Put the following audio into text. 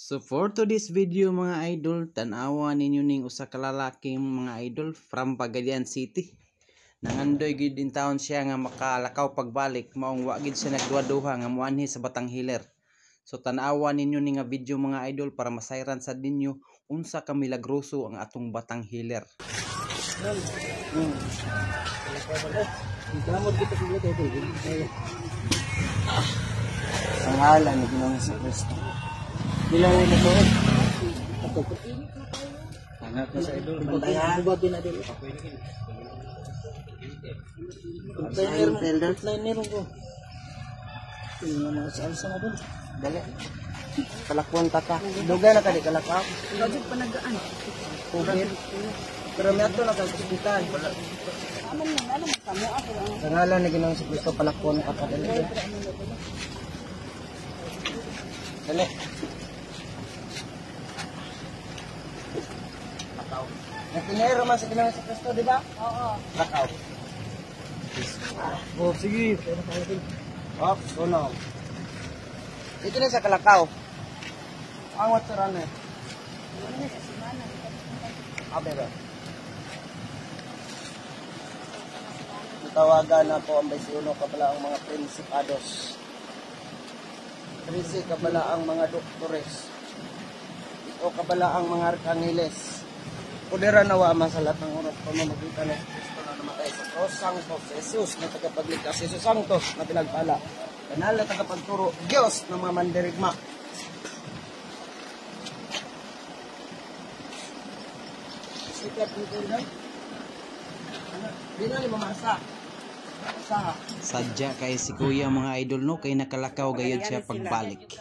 So for today's video mga idol, tanawa ninyo ning usa ka lalaki mga idol from Pagadian City. Nangandoy gid din taon siya nga makalakaw pagbalik, maong wa gid siya nagduha-duha nga muanhi sa Batang Hiler. So tanawa ninyo ni nga video mga idol para masayran sa dinyo unsa ka milagroso ang atong Batang Hiler. Ang hala ni Ginoong Kristo. Bilang ito ko. Anak ko sa idol. Bantayan. Bubagin na dito. Liner ko. Tingnan mo sa alsa na doon. Dali. Kalakuan ta ka. Duga na ka di kalakaw. Budget panagaan. Kubit. Pero may ato na kag-hospital. Aman mo kamo ako lang. Ang hala ni Ginoong Kristo palakuan ka pa dali. Dali. Nakinero man sa Ginoong Kristo, di ba? Oo. Lakaw. Oh, sige. Op, sunog. Ito na sa kalakaw. Ang waturan eh. Abe ba? Tawagan na po ang 21 kabala ang mga prinsipados. 13 kabala ang mga doktores. Ito kabala ang mga arkangeles. Pudera nawa ama sa lahat ng oras pamamagitan ng Kristo na namatay sa Cross Santos, Jesus na tagapagligtas, Jesus Santos na pinagpala, kanal na tagapagturo, Diyos na mga mandirigma. Sikat dito rin. Di na ni mamasa. Sadya kay si kuya mga idol no kay nakalakaw gayud siya pagbalik.